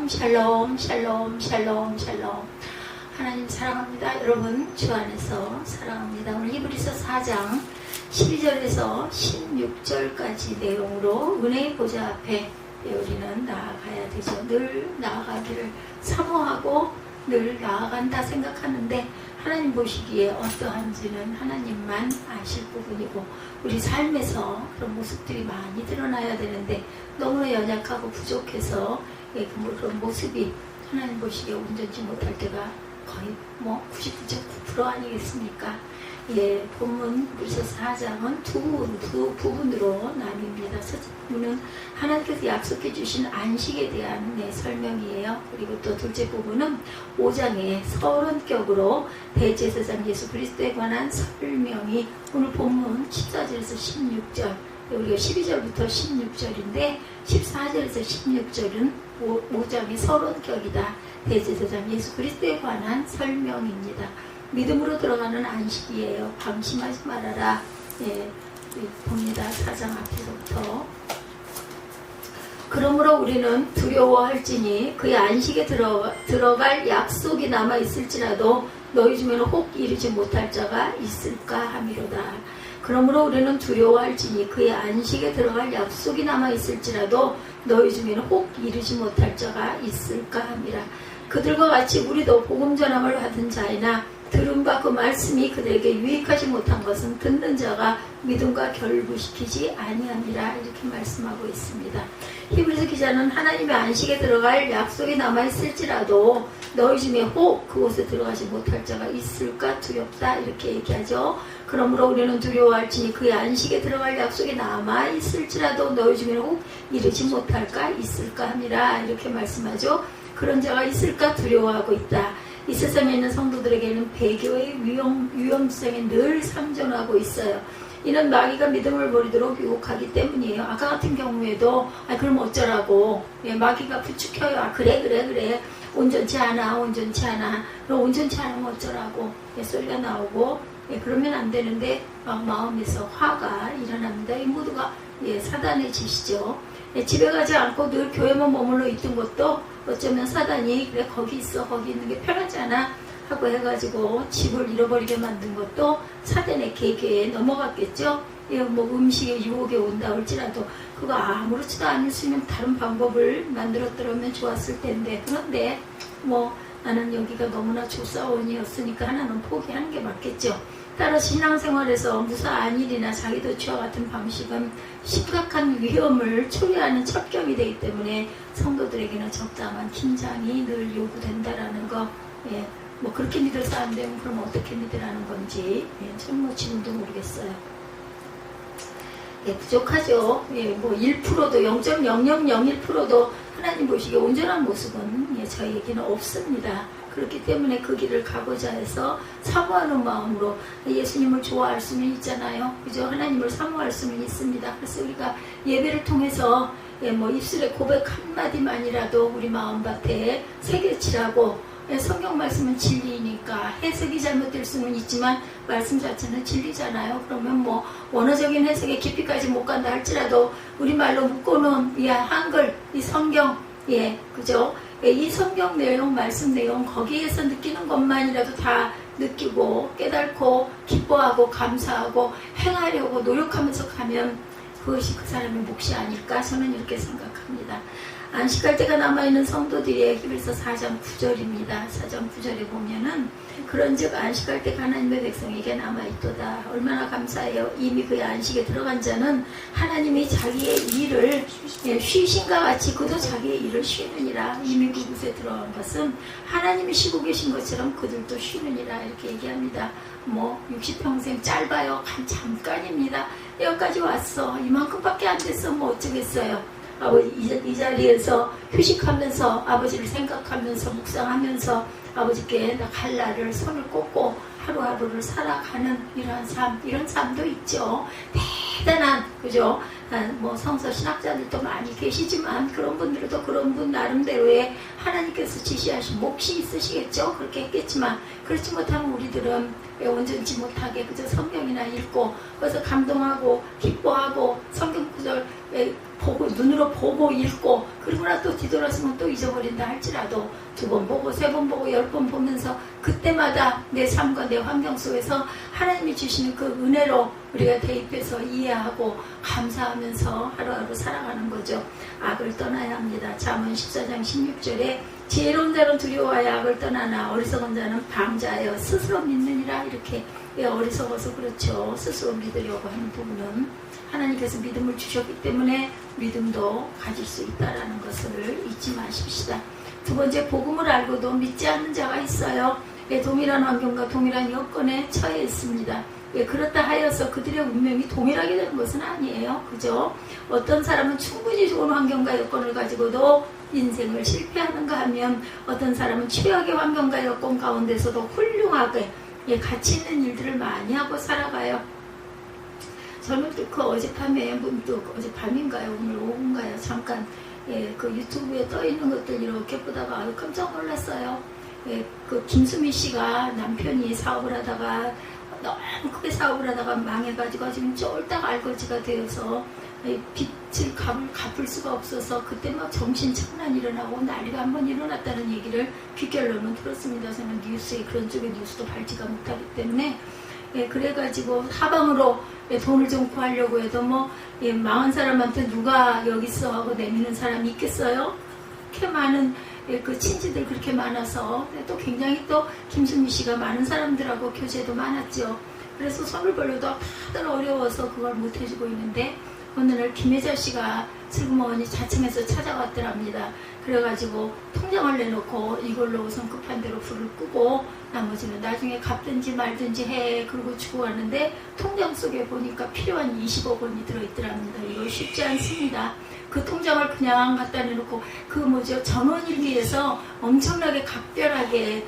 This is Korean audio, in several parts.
샬롬 샬롬 샬롬 샬롬 샬롬. 하나님 사랑합니다. 여러분 주 안에서 사랑합니다. 오늘 히브리서 4장 12절에서 16절까지 내용으로 은혜의 보좌 앞에 우리는 나아가야 되죠. 늘 나아가기를 사모하고 늘 나아간다 생각하는데 하나님 보시기에 어떠한지는 하나님만 아실 부분이고 우리 삶에서 그런 모습들이 많이 드러나야 되는데 너무나 연약하고 부족해서 그런 모습이 하나님 보시기에 온전치 못할 때가 거의 99.9% 아니겠습니까? 본문 히브리서 4장은 두 부분으로 나뉩니다. 첫째 부분은 하나님께서 약속해 주신 안식에 대한 설명이에요. 그리고 또 둘째 부분은 5장의 서론격으로 대제사장 예수 그리스도에 관한 설명이 오늘 본문 14절에서 16절, 우리가 12절부터 16절인데 14절에서 16절은 5장의 서론격이다. 대제사장 예수 그리스도에 관한 설명입니다. 믿음으로 들어가는 안식이에요. 방심하지 말아라. 봅니다. 4장 앞에서부터. 그러므로 우리는 두려워할지니 그의 안식에 들어갈 약속이 남아있을지라도 너희 중에는 혹 이르지 못할 자가 있을까 함이로다. 그러므로 우리는 두려워할지니 그의 안식에 들어갈 약속이 남아있을지라도 너희 중에는 혹 이르지 못할 자가 있을까 함이라. 그들과 같이 우리도 복음 전함을 받은 자이나 들은 바 그 말씀이 그들에게 유익하지 못한 것은 듣는 자가 믿음과 결부시키지 아니함이라 이렇게 말씀하고 있습니다. 히브리서 기자는 하나님의 안식에 들어갈 약속이 남아있을지라도 너희 중에 혹 그곳에 들어가지 못할 자가 있을까 두렵다 이렇게 얘기하죠. 그러므로 우리는 두려워할지니 그의 안식에 들어갈 약속이 남아있을지라도 너희 중에는 혹 이르지 못할까 있을까 함이라 이렇게 말씀하죠. 그런 자가 있을까 두려워하고 있다. 이 세상에 있는 성도들에게는 배교의 위험성에 늘 상존하고 있어요. 이는 마귀가 믿음을 버리도록 유혹하기 때문이에요. 아까 같은 경우에도 그럼 어쩌라고 마귀가 부추겨요. 그래 온전치 않아 그럼 온전치 않으면 어쩌라고 소리가 나오고 그러면 안 되는데 막 마음에서 화가 일어납니다. 이 모두가 사단의 짓이죠. 집에 가지 않고 늘 교회만 머물러 있던 것도 어쩌면 사단이 그래 거기 있어 거기 있는 게 편하잖아 하고 해가지고 집을 잃어버리게 만든 것도 사단의 계획에 넘어갔겠죠. 음식에 유혹에 온다 할지라도 그거 아무렇지도 않으면 다른 방법을 만들었더라면 좋았을 텐데 그런데 나는 여기가 너무나 조사원이었으니까 하나는 포기하는 게 맞겠죠. 따라 신앙생활에서 무사한 일이나 자기도취와 같은 방식은 심각한 위험을 초래하는 첩경이 되기 때문에 성도들에게는 적당한 긴장이 늘 요구된다라는 거. 그렇게 믿어서 안 되면 그럼 어떻게 믿으라는 건지 저는 지금도 모르겠어요. 부족하죠. 1%도 0.0001%도 하나님 보시기에 온전한 모습은 저희에게는 없습니다. 그렇기 때문에 그 길을 가고자 해서 사모하는 마음으로 예수님을 좋아할 수는 있잖아요. 그죠? 하나님을 사모할 수는 있습니다. 그래서 우리가 예배를 통해서 입술의 고백 한마디만이라도 우리 마음밭에 새겨치라고 성경 말씀은 진리니까 해석이 잘못될 수는 있지만 말씀 자체는 진리잖아요. 그러면 원어적인 해석의 깊이까지 못 간다 할지라도 우리말로 묶어놓은 한글 이 성경 그죠? 이 성경 내용 말씀 내용 거기에서 느끼는 것만이라도 다 느끼고 깨닫고 기뻐하고 감사하고 행하려고 노력하면서 가면 그것이 그 사람의 몫이 아닐까 저는 이렇게 생각합니다. 안식할 때가 남아있는 성도들의 히브리서 4장 9절입니다. 4장 9절에 보면은 그런즉 안식할 때 하나님의 백성에게 남아있도다. 얼마나 감사해요. 이미 그의 안식에 들어간 자는 하나님이 자기의 일을 쉬신과 같이 그도 자기의 일을 쉬느니라. 이미 그곳에 들어간 것은 하나님이 쉬고 계신 것처럼 그들도 쉬느니라 이렇게 얘기합니다. 60평생 짧아요. 잠깐입니다. 여기까지 왔어. 이만큼밖에 안 됐어. 어쩌겠어요. 아버지 이 자리에서 휴식하면서 아버지를 생각하면서 묵상하면서 아버지께 갈 날을 손을 꽂고 하루하루를 살아가는 이런 삶도 있죠. 대단한 그죠? 성서 신학자들도 많이 계시지만 그런 분들도 그런 분 나름대로의 하나님께서 지시하신 몫이 있으시겠죠. 그렇게 했겠지만 그렇지 못하면 우리들은 온전치 못하게 그저 성경이나 읽고 그래서 감동하고 기뻐하고 성경 구절 보고 눈으로 보고 읽고 그러고 나 또 뒤돌아서면 또 잊어버린다 할지라도 2번 보고 3번 보고 10번 보면서 그때마다 내 삶과 내 환경 속에서 하나님이 주시는 그 은혜로 우리가 대입해서 이해하고 감사하면서 하루하루 살아가는 거죠. 악을 떠나야 합니다. 잠언 14장 16절에 지혜로운 자는 두려워하여 악을 떠나나 어리석은 자는 방자하여 스스로 믿느니라. 이렇게 어리석어서 그렇죠. 스스로 믿으려고 하는 부분은 하나님께서 믿음을 주셨기 때문에 믿음도 가질 수 있다는 것을 잊지 마십시다. 2번째, 복음을 알고도 믿지 않는 자가 있어요. 동일한 환경과 동일한 여건에 처해 있습니다. 그렇다 하여서 그들의 운명이 동일하게 되는 것은 아니에요. 그죠? 어떤 사람은 충분히 좋은 환경과 여건을 가지고도 인생을 실패하는가 하면 어떤 사람은 최악의 환경과 여건 가운데서도 훌륭하게 가치 있는 일들을 많이 하고 살아가요. 저는 그 어젯밤에 문득 어젯밤인가요? 오늘 오후인가요? 잠깐 그 유튜브에 떠 있는 것들 이렇게 보다가 아주 깜짝 놀랐어요. 그 김수미 씨가 남편이 사업을 하다가 너무 크게 사업을 하다가 망해가지고 지금 쫄딱 알거지가 되어서 빚을 갚을 수가 없어서 그때 막 정신착란이 일어나고 난리가 한번 일어났다는 얘기를 귓결로는 들었습니다. 저는 뉴스에 그런 쪽의 뉴스도 밟지가 못하기 때문에 그래가지고 사방으로 돈을 좀 구하려고 해도 망한 사람한테 누가 여기 있어 하고 내미는 사람이 있겠어요? 그렇게 많은 그 친지들 그렇게 많아서 또 굉장히 또 김수미 씨가 많은 사람들하고 교제도 많았죠. 그래서 선을 벌려도 다들 어려워서 그걸 못 해주고 있는데 어느 날 김혜자 씨가 슬그머니 자청해서 찾아왔더랍니다. 그래가지고 통장을 내놓고 이걸로 우선 급한 대로 불을 끄고 나머지는 나중에 갚든지 말든지 해. 그러고 주고 왔는데 통장 속에 보니까 필요한 20억 원이 들어있더랍니다. 이거 쉽지 않습니다. 그 통장을 그냥 갖다 내놓고 전원일기에서 엄청나게 각별하게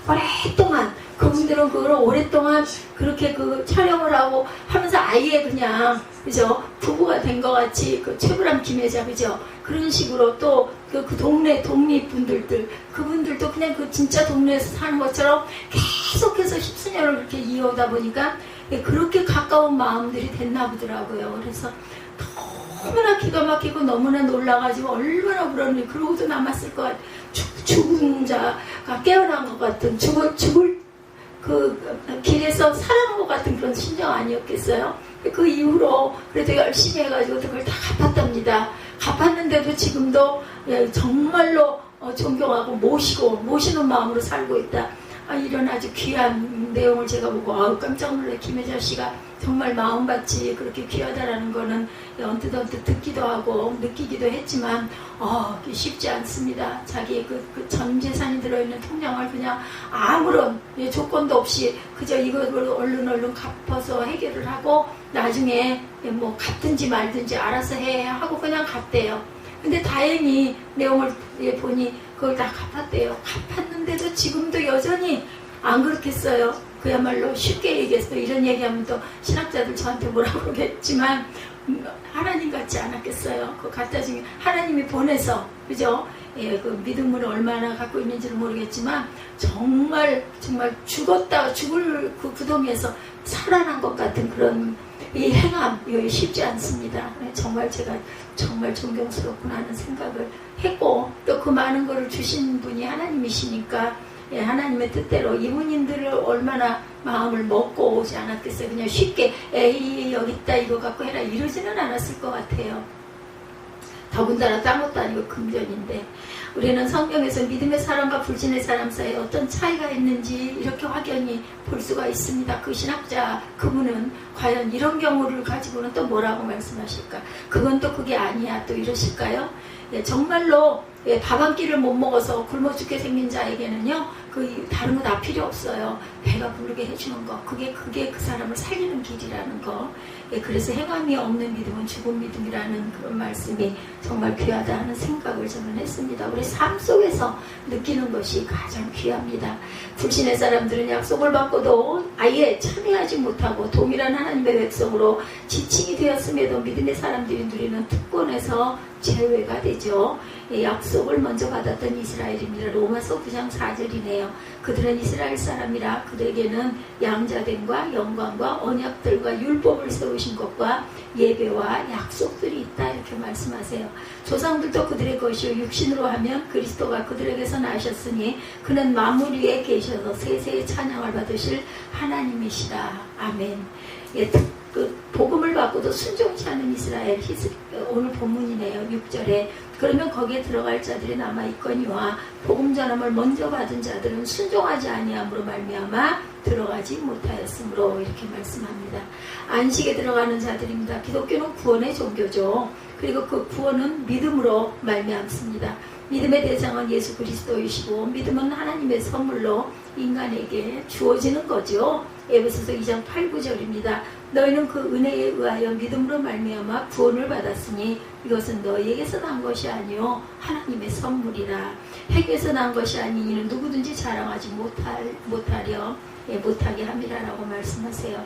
오랫동안 그분들은 그걸 오랫동안 그렇게 촬영을 하고 하면서 아예 그냥 그죠 부부가 된 것 같이 최불암 김혜자 그죠 그런 식으로 또 그 동네 독립분들들 그분들도 그냥 진짜 동네에서 사는 것처럼 계속해서 10수년을 그렇게 이어오다 보니까 그렇게 가까운 마음들이 됐나 보더라고요. 그래서 너무나 기가 막히고 너무나 놀라가지고 얼마나 불안해. 그러고도 남았을 것 같아. 죽은 자가 깨어난 것 같은 죽을 길에서 살아난 것 같은 그런 심정 아니었겠어요? 그 이후로 그래도 열심히 해가지고 그걸 다 갚았답니다. 갚았는데도 지금도 정말로 존경하고 모시는 마음으로 살고 있다. 이런 아주 귀한 내용을 제가 보고 깜짝 놀래. 김혜자 씨가 정말 마음밭이 그렇게 귀하다라는 거는 언뜻 듣기도 하고 느끼기도 했지만 쉽지 않습니다. 자기의 전 재산이 들어있는 통장을 그냥 아무런 조건도 없이 그저 이걸 얼른 갚아서 해결을 하고 나중에 갚든지 말든지 알아서 해 하고 그냥 갚대요. 근데 다행히 내용을 보니 그걸 다 갚았대요. 갚았는데도 지금도 여전히 안 그렇겠어요. 그야말로 쉽게 얘기해서 이런 얘기하면 또 신학자들 저한테 뭐라고 그러겠지만 하나님 같지 않았겠어요. 그 갖다 준 하나님이 보내서 그죠? 그 믿음을 얼마나 갖고 있는지를 모르겠지만 정말 죽을 그 구덩이에서 살아난 것 같은 그런 이 행함 이거 쉽지 않습니다. 정말 제가 정말 존경스럽구나 하는 생각을 했고 또 그 많은 거를 주신 분이 하나님이시니까 하나님의 뜻대로 이분인들을 얼마나 마음을 먹고 오지 않았겠어요. 그냥 쉽게 에이 여기 있다 이거 갖고 해라 이러지는 않았을 것 같아요. 더군다나 딴 것도 아니고 금전인데 우리는 성경에서 믿음의 사람과 불신의 사람 사이에 어떤 차이가 있는지 이렇게 확연히 볼 수가 있습니다. 그 신학자 그분은 과연 이런 경우를 가지고는 또 뭐라고 말씀하실까? 그건 또 그게 아니야 또 이러실까요? 정말로 밥 한 끼를 못 먹어서 굶어 죽게 생긴 자에게는요 다른 거 다 필요 없어요. 배가 부르게 해주는 거 그게 그 사람을 살리는 길이라는 거. 그래서 행함이 없는 믿음은 죽은 믿음이라는 그런 말씀이 정말 귀하다 하는 생각을 저는 했습니다. 우리 우리 삶 속에서 느끼는 것이 가장 귀합니다. 불신의 사람들은 약속을 받고도 아예 참여하지 못하고 동일한 하나님의 백성으로 지칭이 되었음에도 믿음의 사람들이 누리는 특권에서 제외가 되죠. 약속을 먼저 받았던 이스라엘입니다. 로마서 9장 4절이네요. 그들은 이스라엘 사람이라 그들에게는 양자됨과 영광과 언약들과 율법을 세우신 것과 예배와 약속들이 있다 이렇게 말씀하세요. 조상들도 그들의 것이요 육신으로 하면 그리스도가 그들에게서 나셨으니 그는 만물 위에 계셔서 세세의 찬양을 받으실 하나님이시라. 아멘. 그 복음을 받고도 순종치 않은 이스라엘, 오늘 본문이네요. 6절에 그러면 거기에 들어갈 자들이 남아있거니와 복음 전함을 먼저 받은 자들은 순종하지 아니함으로 말미암아 들어가지 못하였으므로 이렇게 말씀합니다. 안식에 들어가는 자들입니다. 기독교는 구원의 종교죠. 그리고 그 구원은 믿음으로 말미암습니다. 믿음의 대상은 예수 그리스도이시고 믿음은 하나님의 선물로 인간에게 주어지는 거죠. 에베소서 2장 8, 9절입니다. 너희는 그 은혜에 의하여 믿음으로 말미암아 구원을 받았으니 이것은 너희에게서 난 것이 아니요 하나님의 선물이라. 행위에서 난 것이 아니 이는 누구든지 자랑하지 못하게 함이라라고 말씀하세요.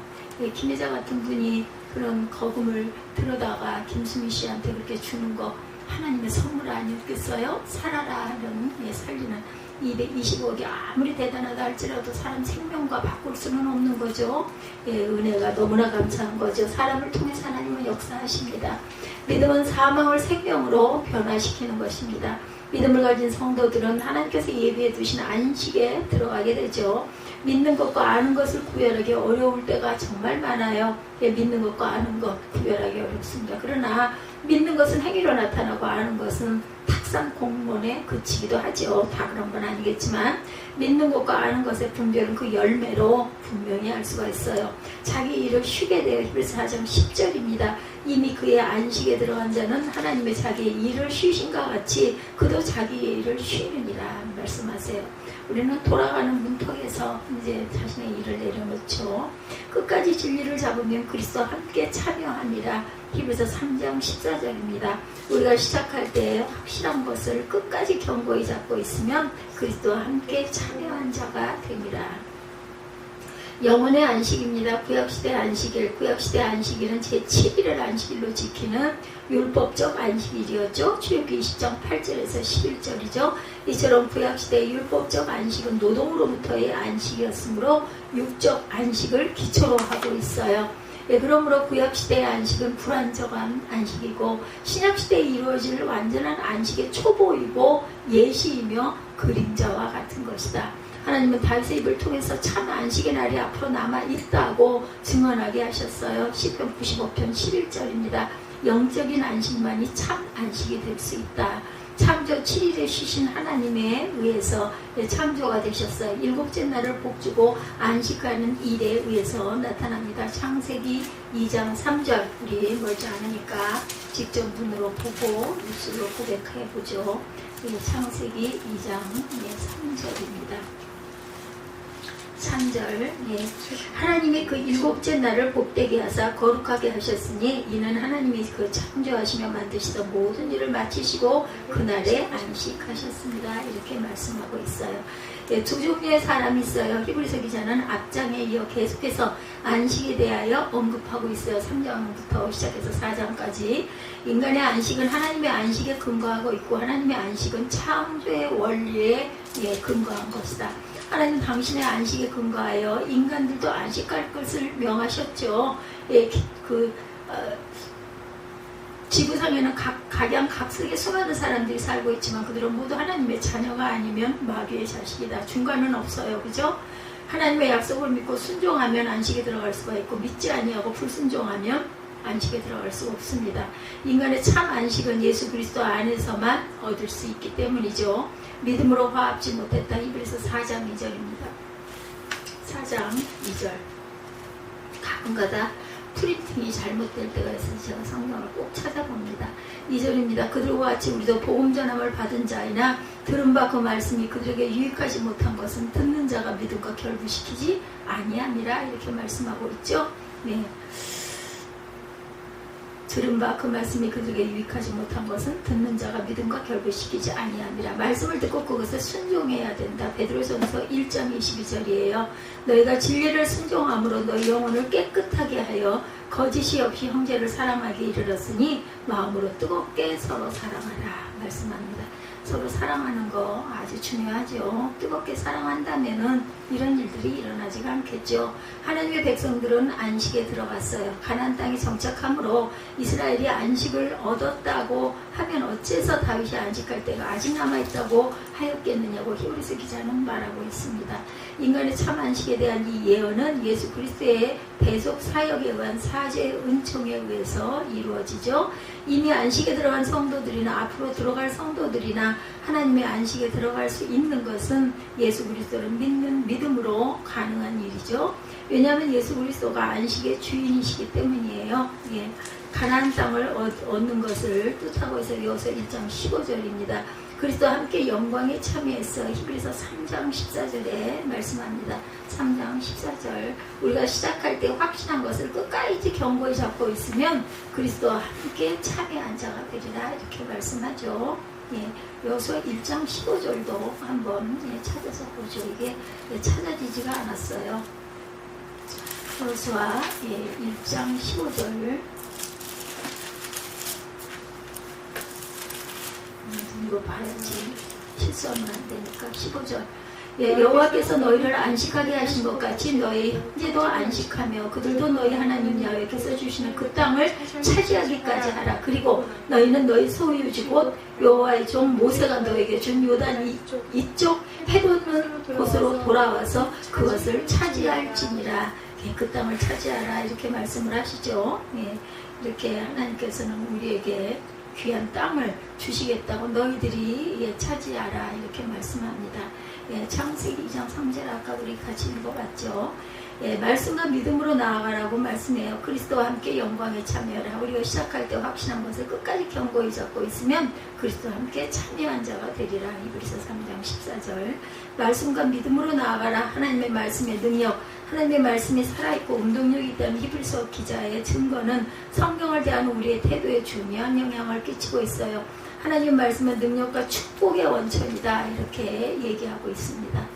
김혜자 같은 분이 그런 거금을 들어다가 김수미 씨한테 그렇게 주는 거 하나님의 선물 아니었겠어요? 살아라 하는 살리는 225억이 아무리 대단하다 할지라도 사람 생명과 바꿀 수는 없는 거죠. 은혜가 너무나 감사한 거죠. 사람을 통해서 하나님은 역사하십니다. 믿음은 사망을 생명으로 변화시키는 것입니다. 믿음을 가진 성도들은 하나님께서 예비해 두신 안식에 들어가게 되죠. 믿는 것과 아는 것을 구별하기 어려울 때가 정말 많아요. 믿는 것과 아는 것 구별하기 어렵습니다. 그러나 믿는 것은 행위로 나타나고 아는 것은 탁상 공론에 그치기도 하죠. 다 그런 건 아니겠지만 믿는 것과 아는 것의 분별은 그 열매로 분명히 알 수가 있어요. 자기 일을 쉬게 되어 히브리서 4장 10절입니다. 이미 그의 안식에 들어간 자는 하나님의 자기의 일을 쉬신과 같이 그도 자기의 일을 쉬느니라 말씀하세요. 우리는 돌아가는 문턱에서 이제 자신의 일을 내려놓죠. 끝까지 진리를 잡으면 그리스도와 함께 참여하니라. 히브리서 3장 14절입니다. 우리가 시작할 때 확실한 것을 끝까지 견고히 잡고 있으면 그리스도와 함께 참여한 자가 됩니다. 영혼의 안식입니다. 구약시대 안식일, 구약시대 안식일은 제7일을 안식일로 지키는 율법적 안식일이었죠. 출애굽기 20장 8절에서 11절이죠. 이처럼 구약시대의 율법적 안식은 노동으로부터의 안식이었으므로 육적 안식을 기초로 하고 있어요. 그러므로 구약시대의 안식은 불완전한 안식이고 신약시대에 이루어질 완전한 안식의 초보이고 예시이며 그림자와 같은 것이다. 하나님은 다윗의 입을 통해서 참 안식의 날이 앞으로 남아있다고 증언하게 하셨어요. 시편 95편 11절입니다. 영적인 안식만이 참 안식이 될 수 있다. 창조 7일에 쉬신 하나님에 의해서 창조가 되셨어요. 일곱째 날을 복주고 안식하는 일에 의해서 나타납니다. 창세기 2장 3절 우리 멀지 않으니까 직접 눈으로 보고 입술로 고백해보죠. 창세기 2장 3절입니다. 3절 하나님이 그 일곱째 날을 복되게 하사 거룩하게 하셨으니 이는 하나님이 그 창조하시며 만드시던 모든 일을 마치시고 그날에 안식하셨습니다. 이렇게 말씀하고 있어요. 두 종류의 사람이 있어요. 히브리서 기자는 앞장에 이어 계속해서 안식에 대하여 언급하고 있어요. 3장부터 시작해서 4장까지 인간의 안식은 하나님의 안식에 근거하고 있고 하나님의 안식은 창조의 원리에 근거한 것이다. 하나님 당신의 안식에 근거하여 인간들도 안식할 것을 명하셨죠. 지구상에는 각양각색의 수많은 사람들이 살고 있지만 그들은 모두 하나님의 자녀가 아니면 마귀의 자식이다. 중간은 없어요. 그죠? 하나님의 약속을 믿고 순종하면 안식에 들어갈 수가 있고 믿지 아니하고 불순종하면 안식에 들어갈 수가 없습니다. 인간의 참 안식은 예수 그리스도 안에서만 얻을 수 있기 때문이죠. 믿음으로 화합지 못했다. 히브리서 4장 2절입니다. 4장 2절 가끔가다 프린팅이 잘못될 때가 있어서 제가 성경을 꼭 찾아봅니다. 2절입니다. 그들과 같이 우리도 복음 전함을 받은 자이나 들은 바 그 말씀이 그들에게 유익하지 못한 것은 듣는 자가 믿음과 들은 바 그 말씀이 그들에게 유익하지 못한 것은 듣는 자가 믿음과 결부시키지 아니함이라. 말씀을 듣고 그것을 순종해야 된다. 베드로전서 1장 22절이에요. 너희가 진리를 순종함으로 너희 영혼을 깨끗하게 하여 거짓이 없이 형제를 사랑하게 이르렀으니 마음으로 뜨겁게 서로 사랑하라 말씀합니다. 서로 사랑하는 거 아주 중요하죠. 뜨겁게 사랑한다면은 이런 일들이 일어나지가 않겠죠. 하나님의 백성들은 안식에 들어갔어요. 가나안 땅에 정착함으로 이스라엘이 안식을 얻었다고 하면 어째서 다윗이 안식할 때가 아직 남아있다고 하였겠느냐고 히브리서 기자는 말하고 있습니다. 인간의 참 안식에 대한 이 예언은 예수 그리스도의 대속 사역에 의한 사죄의 은총에 의해서 이루어지죠. 이미 안식에 들어간 성도들이나 앞으로 들어갈 성도들이나 하나님의 안식에 들어갈 수 있는 것은 예수 그리스도를 믿는 믿음으로 가능한 일이죠. 왜냐하면 예수 그리스도가 안식의 주인이시기 때문이에요. 예. 가나안 땅을 얻는 것을 뜻하고 있어요. 여호수아 1장 15절입니다. 그리스도와 함께 영광에 참여했어. 히브리서 3장 14절에 말씀합니다. 3장 14절. 우리가 시작할 때 확신한 것을 끝까지 견고히 잡고 있으면 그리스도와 함께 참여한 자가 되리라 이렇게 말씀하죠. 예, 여호수아 1장 15절도 한번 찾아서 보죠. 이게 찾아지지가 않았어요. 여호수아 1장 15절. 이거 봐야지. 실수하면 안 되니까. 15절. 예, 여호와께서 너희를 안식하게 하신 것 같이 너희 형제도 안식하며 그들도 너희 하나님 야훼께서 주시는 그 땅을 차지하기까지 하라. 그리고 너희는 너희 소유지 곧 여호와의 종 모세가 너에게 준 요단 이쪽 해돋는 곳으로 돌아와서 그것을 차지할지니라. 예, 그 땅을 차지하라 이렇게 말씀을 하시죠. 예, 이렇게 하나님께서는 우리에게 귀한 땅을 주시겠다고 너희들이 차지하라 이렇게 말씀합니다. 예, 창세기 2장 3절 아까 우리 같이 읽어봤죠. 예, 말씀과 믿음으로 나아가라고 말씀해요. 그리스도와 함께 영광에 참여하라. 우리가 시작할 때 확신한 것을 끝까지 견고히 잡고 있으면 그리스도와 함께 참여한 자가 되리라. 히브리서 3장 14절. 말씀과 믿음으로 나아가라. 하나님의 말씀의 능력, 하나님의 말씀이 살아있고 운동력이 있다는 히브리서 기자의 증거는 성경을 대하는 우리의 태도에 중요한 영향을 끼치고 있어요. 하나님의 말씀은 능력과 축복의 원천이다 이렇게 얘기하고 있습니다.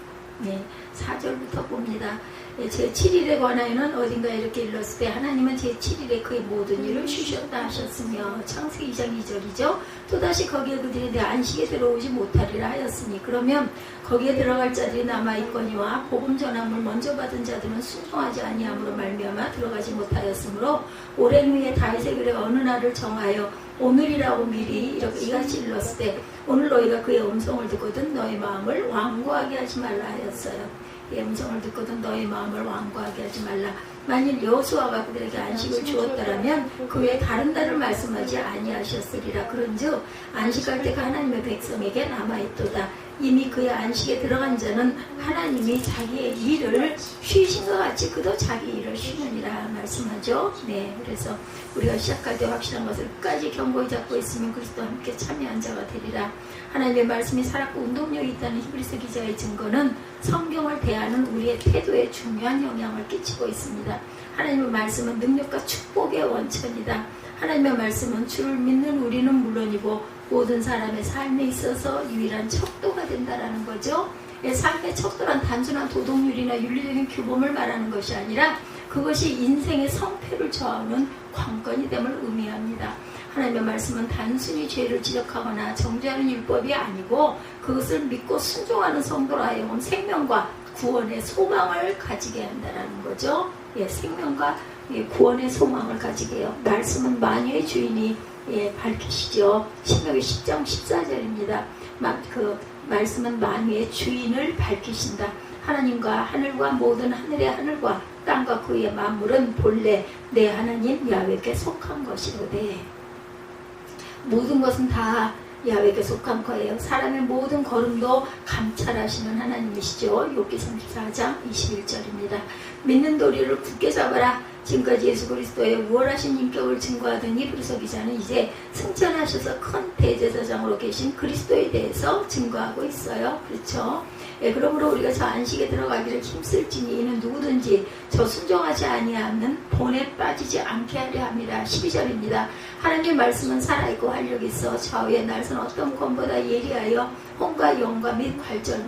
네, 4절부터 봅니다. 제7일에 관하여는 어딘가 이렇게 일렀을 때 하나님은 제7일에 그의 모든 일을 쉬셨다 하셨으며 창세기 2장 2절이죠. 또다시 거기에 그들이 내 안식에 들어오지 못하리라 하였으니 그러면 거기에 들어갈 자들이 남아있거니와 복음 전함을 먼저 받은 자들은 순종하지 아니함으로 말미암아 들어가지 못하였으므로 오랜 후에 다윗의 글에 어느 날을 정하여 오늘이라고 미리 이렇게 이같이 일렀을 때 오늘 너희가 그의 음성을 듣거든 너희 마음을 완고하게 하지 말라 하였어요. 이 음성을 듣거든 너희 마음을 완고하게 하지 말라. 만일 여호수아가 그들에게 안식을 주었더라면 그 외에 다른 달을 말씀하지 아니하셨으리라. 그런즉 안식할 때가 하나님의 백성에게 남아있도다. 이미 그의 안식에 들어간 자는 하나님이 자기의 일을 쉬신 것 같이 그도 자기 일을 쉬느니라 말씀하죠. 네, 그래서 우리가 시작할 때 확실한 것을 끝까지 견고히 잡고 있으면 그리스도와 함께 참여한 자가 되리라. 하나님의 말씀이 살았고 운동력이 있다는 히브리서 기자의 증거는 성경을 대하는 우리의 태도에 중요한 영향을 끼치고 있습니다. 하나님의 말씀은 능력과 축복의 원천이다. 하나님의 말씀은 주를 믿는 우리는 물론이고 모든 사람의 삶에 있어서 유일한 척도가 된다라는 거죠. 삶의 척도란 단순한 도덕률이나 윤리적인 규범을 말하는 것이 아니라 그것이 인생의 성패를 좌우하는 관건이 됨을 의미합니다. 하나님의 말씀은 단순히 죄를 지적하거나 정죄하는 율법이 아니고 그것을 믿고 순종하는 성도로 하여금 생명과 구원의 소망을 가지게 한다는 거죠. 예, 생명과 구원의 소망을 가지게 해요. 말씀은 만유의 주인이 밝히시죠. 신명기 10장 14절입니다. 그 말씀은 만유의 주인을 밝히신다. 하나님과 하늘과 모든 하늘의 하늘과 땅과 그의 만물은 본래 내 하나님 야훼께 속한 것이로되. 모든 것은 다 야훼께 속한 거예요. 사람의 모든 걸음도 감찰하시는 하나님이시죠. 욥기 34장 21절입니다. 믿는 도리를 굳게 잡아라. 지금까지 예수 그리스도의 우월하신 인격을 증거하던 히브리서 기자는 이제 승천하셔서 큰 대제사장으로 계신 그리스도에 대해서 증거하고 있어요. 그렇죠? 그러므로 우리가 저 안식에 들어가기를 힘쓸지니 이는 누구든지 저 순종하지 아니하는 본에 빠지지 않게 하려 함이라. 12절입니다. 하나님의 말씀은 살아있고 활력이 있어 좌우의 날선 어떤 권보다 예리하여 혼과 영과 및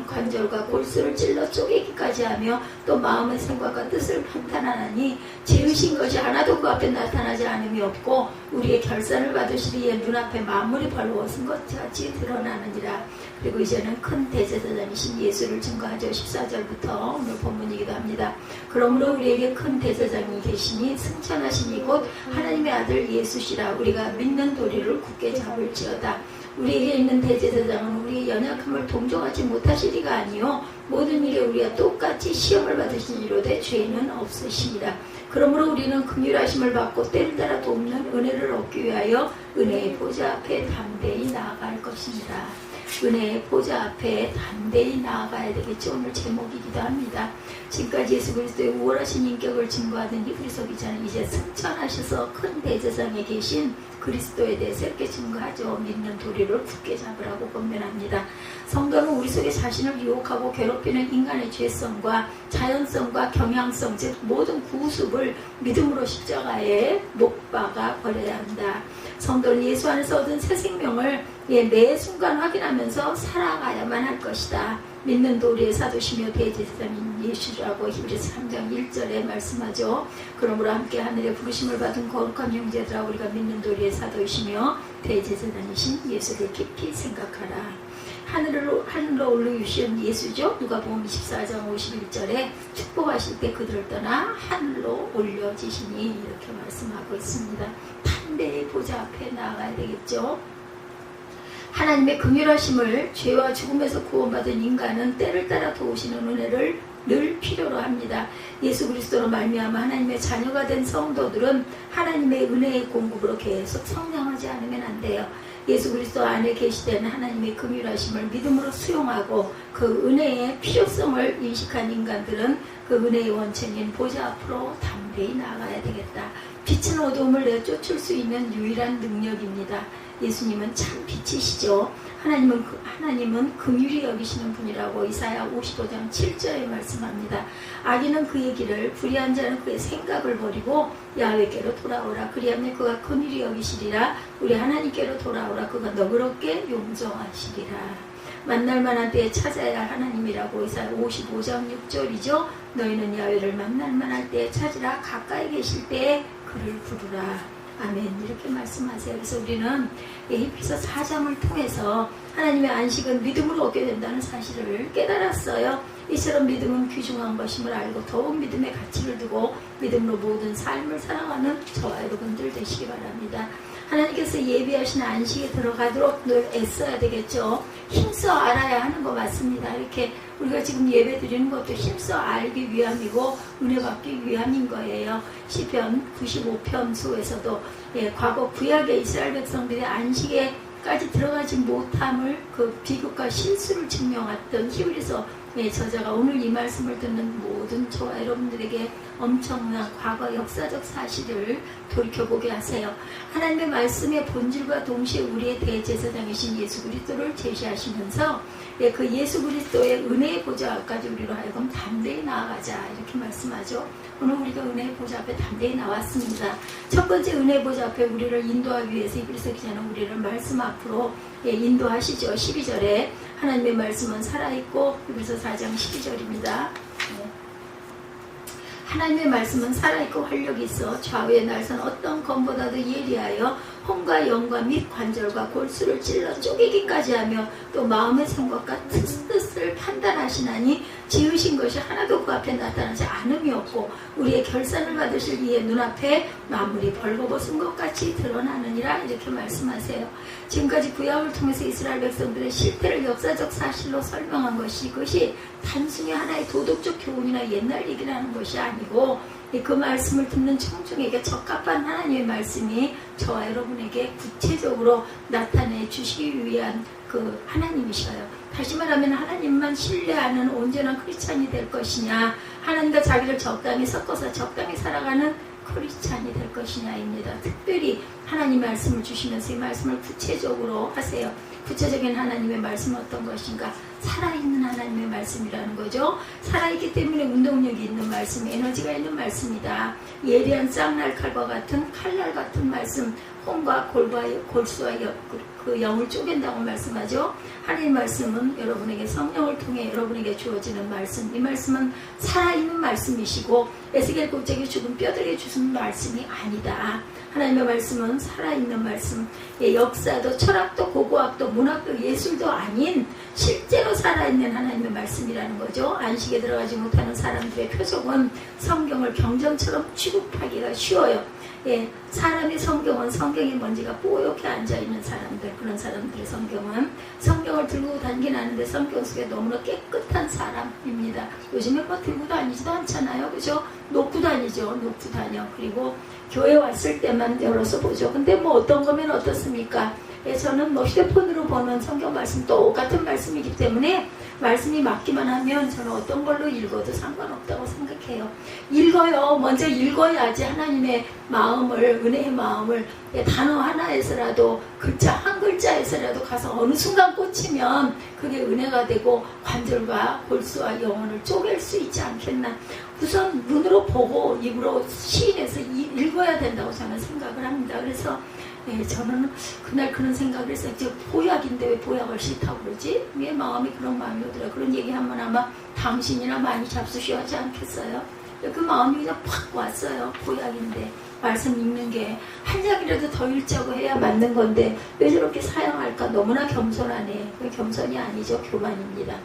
관절과 골수를 찔러 쪼개기까지 하며 또 마음의 생각과 뜻을 판단하나니 지으신 것이 하나도 그 앞에 나타나지 않음이 없고 우리의 결산을 받으시리에 눈앞에 만물이 벌거벗은 것 같이 드러나느니라. 그리고 이제는 큰 대제사장이신 예수를 증거하죠. 14절부터 오늘 본문이기도 합니다. 그러므로 우리에게 큰 대제사장이 계시니 승천하시니 곧 하나님의 아들 예수시라. 우리가 믿는 도리를 굳게 잡을지어다. 우리에게 있는 대제사장은 우리의 연약함을 동정하지 못하시리가 아니요 모든 일에 우리가 똑같이 시험을 받으시니로되 죄는 없으시니라. 그러므로 우리는 긍휼하심을 받고 때를 따라 돕는 은혜를 얻기 위하여 은혜의 보좌 앞에 담대히 나아갈 것입니다. 은혜의 보좌 앞에 담대히 나아가야 되겠죠. 오늘 제목이기도 합니다. 지금까지 예수 그리스도의 우월하신 인격을 증거하던 히브리서 기자는 이제 승천하셔서 큰 대제사장에 계신 그리스도에 대해서 이렇게 증거하죠. 믿는 도리를 굳게 잡으라고 권면합니다. 성도는 우리 속에 자신을 유혹하고 괴롭히는 인간의 죄성과 자연성과 경향성, 즉 모든 구습을 믿음으로 십자가에 못 박아 버려야 한다. 성도는 예수 안에서 얻은 새 생명을 매 순간 확인하면서 살아가야만 할 것이다. 믿는 도리의 사도시며 대제사장인 예수라고 히브리서 3장 1절에 말씀하죠. 그러므로 함께 하늘에 부르심을 받은 거룩한 형제들아 우리가 믿는 도리의 사도이시며 대제사장이신 예수를 깊이 생각하라. 하늘로 올라오신 예수죠. 누가복음 24장 51절에 축복하실 때 그들을 떠나 하늘로 올려지시니 이렇게 말씀하고 있습니다. 담대히 보좌 앞에 나아가야 되겠죠. 하나님의 긍휼하심을 죄와 죽음에서 구원받은 인간은 때를 따라 도우시는 은혜를 늘 필요로 합니다. 예수 그리스도로 말미암아 하나님의 자녀가 된 성도들은 하나님의 은혜의 공급으로 계속 성장하지 않으면 안 돼요. 예수 그리스도 안에 계시된 하나님의 긍휼하심을 믿음으로 수용하고 그 은혜의 필요성을 인식한 인간들은 그 은혜의 원천인 보좌 앞으로 담대히 나아가야 되겠다. 빛은 어두움을 내쫓을 수 있는 유일한 능력입니다. 예수님은 참 빛이시죠. 하나님은 긍휼히 여기시는 분이라고 이사야 55장 7절에 말씀합니다. 악인은 그의 길을, 불의한 자는 그의 생각을 버리고 야훼께로 돌아오라. 그리하면 그가 긍휼히 여기시리라. 우리 하나님께로 돌아오라. 그가 너그럽게 용서하시리라. 만날 만한 때에 찾아야 할 하나님이라고 이사야 55장 6절이죠. 너희는 야훼를 만날 만할 때에 찾으라. 가까이 계실 때에 그를 부르라. 아멘. 이렇게 말씀하세요. 그래서 우리는 히브리서 4장을 통해서 하나님의 안식은 믿음으로 얻게 된다는 사실을 깨달았어요. 이처럼 믿음은 귀중한 것임을 알고 더욱 믿음의 가치를 두고 믿음으로 모든 삶을 살아가는 저와 여러분들 되시기 바랍니다. 하나님께서 예비하신 안식에 들어가도록 애써야 되겠죠. 힘써 알아야 하는 거 맞습니다. 이렇게 우리가 지금 예배 드리는 것도 힘써 알기 위함이고 은혜 받기 위함인 거예요. 시편 95편수에서도 과거 구약의 이스라엘 백성들의 안식에까지 들어가지 못함을 그 비극과 실수를 증명했던 히브리서 저자가 오늘 이 말씀을 듣는 모든 저와 여러분들에게 엄청난 과거 역사적 사실을 돌이켜보게 하세요. 하나님의 말씀의 본질과 동시에 우리의 대제사장이신 예수 그리스도를 제시하시면서 그 예수 그리스도의 은혜의 보좌까지 우리로 하여금 담대히 나아가자 이렇게 말씀하죠. 오늘 우리가 은혜의 보좌 앞에 담대히 나왔습니다. 첫 번째 은혜의 보좌 앞에 우리를 인도하기 위해서 히브리서 기자는 우리를 말씀 앞으로 인도하시죠. 12절에 하나님의 말씀은 살아있고 히브리서 4장 12절입니다. 하나님의 말씀은 살아있고 활력이 있어 좌우의 날선 어떤 검보다도 예리하여 혼과 영과 및 관절과 골수를 찔러 쪼개기까지 하며 또 마음의 생각과 뜻을 판단하시나니 지으신 것이 하나도 그 앞에 나타나지 않음이 없고 우리의 결산을 받으실 이의 눈앞에 만물이 벌거벗은 것 같이 드러나느니라 이렇게 말씀하세요. 지금까지 구약을 통해서 이스라엘 백성들의 실패를 역사적 사실로 설명한 것이 그것이 단순히 하나의 도덕적 교훈이나 옛날 얘기라는 것이 아니고 그 말씀을 듣는 청중에게 적합한 하나님의 말씀이 저와 여러분에게 구체적으로 나타내 주시기 위한 그 하나님이셔요. 다시 말하면 하나님만 신뢰하는 온전한 크리스찬이 될 것이냐, 하나님과 자기를 적당히 섞어서 적당히 살아가는 크리스찬이 될 것이냐입니다. 특별히 하나님 말씀을 주시면서 이 말씀을 구체적으로 하세요. 구체적인 하나님의 말씀은 어떤 것인가? 살아있는 하나님의 말씀이라는 거죠. 살아있기 때문에 운동력이 있는 말씀, 에너지가 있는 말씀이다. 예리한 쌍날 칼과 같은 칼날 같은 말씀, 혼과 골수와 그 영을 쪼갠다고 말씀하죠. 하나님 말씀은 여러분에게 성령을 통해 여러분에게 주어지는 말씀, 이 말씀은 살아있는 말씀이시고 에스겔 곱제기 죽은 뼈들에게 주신 말씀이 아니다. 하나님의 말씀은 살아있는 말씀, 역사도 철학도 고고학도 문학도 예술도 아닌 실제로 살아있는 하나님의 말씀이라는 거죠. 안식에 들어가지 못하는 사람들의 표적은 성경을 경전처럼 취급하기가 쉬워요. 사람의 성경은 성경의 먼지가 뽀얗게 앉아있는 사람들, 그런 사람들의 성경은 성경을 들고 다니긴 하는데 성경 속에 너무나 깨끗한 사람입니다. 요즘에 뭐 들고 다니지도 않잖아요. 그죠? 놓고 다니죠. 놓고 다녀. 그리고 교회 왔을 때만 열어서 보죠. 근데 뭐 어떤 거면 어떻습니까? 저는 뭐 휴대폰으로 보는 성경 말씀 똑같은 말씀이기 때문에 말씀이 맞기만 하면 저는 어떤 걸로 읽어도 상관없다고 생각해요. 읽어요. 먼저 읽어야지 하나님의 마음을, 은혜의 마음을 단어 하나에서라도 글자 한 글자에서라도 가서 어느 순간 꽂히면 그게 은혜가 되고 관절과 골수와 영혼을 쪼갤 수 있지 않겠나. 우선 눈으로 보고 입으로 시인해서 읽어야 된다고 저는 생각을 합니다. 그래서 저는 그날 그런 생각을 했어요. 보약인데 왜 보약을 싫다고 그러지? 왜 마음이 그런 마음이 오더라. 그런 얘기하면 아마 당신이나 많이 잡수셔야지 않겠어요? 그 마음이 그냥 팍 왔어요. 보약인데 말씀 읽는 게 한 장이라도 더 읽자고 해야 맞는 건데 왜 저렇게 사양할까? 너무나 겸손하네. 그 겸손이 아니죠. 교만입니다.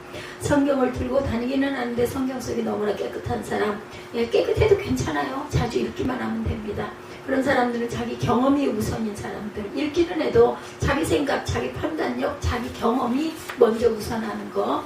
성경을 들고 다니기는 하는데 성경 속이 너무나 깨끗한 사람, 깨끗해도 괜찮아요. 자주 읽기만 하면 됩니다. 그런 사람들은 자기 경험이 우선인 사람들, 읽기는 해도 자기 생각, 자기 판단력, 자기 경험이 먼저 우선하는 거.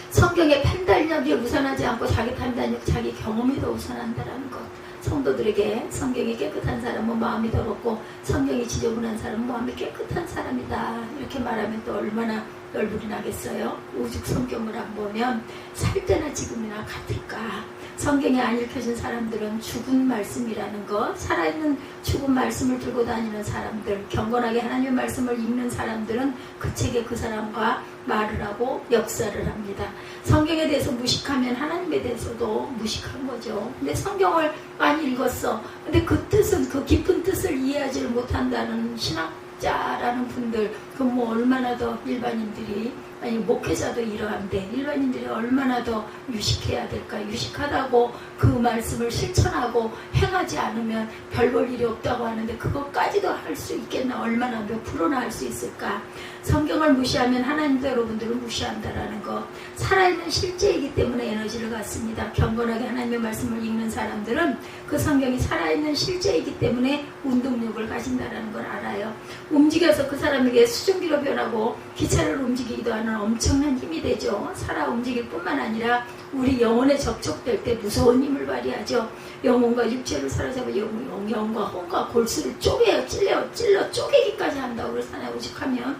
성경의 판단력이 우선하지 않고 자기 판단력, 자기 경험이 더 우선한다는 것. 성도들에게 성경이 깨끗한 사람은 마음이 더럽고 성경이 지저분한 사람은 마음이 깨끗한 사람이다. 이렇게 말하면 또 얼마나 열불이 나겠어요. 오직 성경을 안 보면 살 때나 지금이나 같을까. 성경이 안 읽혀진 사람들은 죽은 말씀이라는 것, 살아있는 죽은 말씀을 들고 다니는 사람들, 경건하게 하나님의 말씀을 읽는 사람들은 그 책에 그 사람과 말을 하고 역사를 합니다. 성경에 대해서 무식하면 하나님에 대해서도 무식한 거죠. 근데 성경을 많이 읽었어. 근데 그 뜻은, 그 깊은 뜻을 이해하지를 못한다는 신학자라는 분들, 그 뭐 얼마나 더 일반인들이, 아니 목회자도 이러한데 일반인들이 얼마나 더 유식해야 될까. 유식하다고 그 말씀을 실천하고 행하지 않으면 별 볼 일이 없다고 하는데 그것까지도 할 수 있겠나. 얼마나 몇 프로나 할 수 있을까. 성경을 무시하면 하나님도 여러분들을 무시한다라는 거. 살아있는 실제이기 때문에 에너지를 갖습니다. 경건하게 하나님의 말씀을 읽는 사람들은 그 성경이 살아있는 실제이기 때문에 운동력을 가진다라는 걸 알아요. 움직여서 그 사람에게 수증기로 변하고 기차를 움직이기도 하는 엄청난 힘이 되죠. 살아 움직일 뿐만 아니라 우리 영혼에 접촉될 때 무서운 힘을 발휘하죠. 영혼과 육체를 사로잡아 영과 혼과 골수를 쪼개요. 찔러 쪼개기까지 한다고 그러잖아요. 오직하면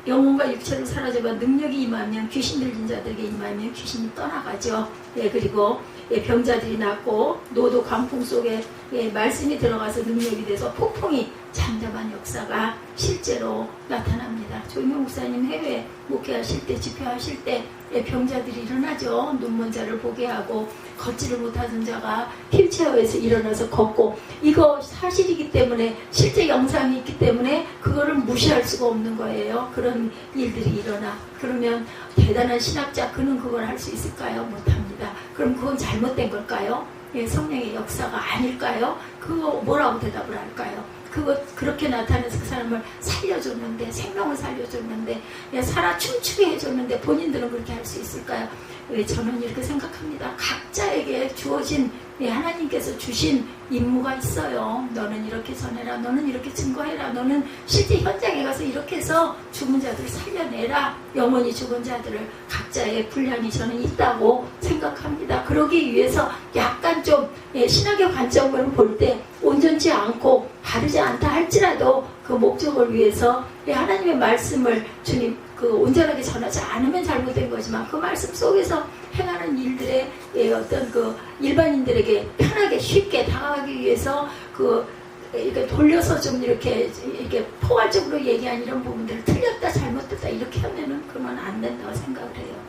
영혼과 육체를 사로잡아 능력이 임하면, 귀신 들린 자들에게 임하면 귀신이 떠나가죠. 그리고 병자들이 낫고 노도 강풍 속에 말씀이 들어가서 능력이 돼서 폭풍이 잠잠한 역사가 실제로 나타납니다. 조인영 목사님 해외 목회하실 때, 집회하실 때 병자들이 일어나죠. 눈먼 자를 보게 하고 걷지를 못하는 자가 휠체어에서 일어나서 걷고, 이거 사실이기 때문에, 실제 영상이 있기 때문에 그거를 무시할 수가 없는 거예요. 그런 일들이 일어나. 그러면 대단한 신학자, 그는 그걸 할 수 있을까요? 못합니다. 그럼 그건 잘못된 걸까요? 성령의 역사가 아닐까요? 그거 뭐라고 대답을 할까요? 그렇게 나타내서 그 사람을 살려줬는데, 생명을 살려줬는데, 살아 춤추게 해줬는데 본인들은 그렇게 할 수 있을까요? 저는 이렇게 생각합니다. 각자에게 주어진, 하나님께서 주신 임무가 있어요. 너는 이렇게 전해라, 너는 이렇게 증거해라, 너는 실제 현장에 가서 이렇게 해서 죽은 자들을 살려내라. 영원히 죽은 자들을, 각자의 분량이 저는 있다고 생각합니다. 그러기 위해서 약간 좀 신학의 관점으로 볼 때 온전치 않고 바르지 않다 할지라도 그 목적을 위해서 하나님의 말씀을 주님 온전하게 전하지 않으면 잘못된 거지만 그 말씀 속에서 행하는 일들의 어떤 그 일반인들에게 편하게 쉽게 다가가기 위해서 그 이렇게 돌려서 좀 이렇게 포괄적으로 얘기한 이런 부분들을 틀렸다 잘못됐다 이렇게 하면은 그러면 안 된다고 생각을 해요.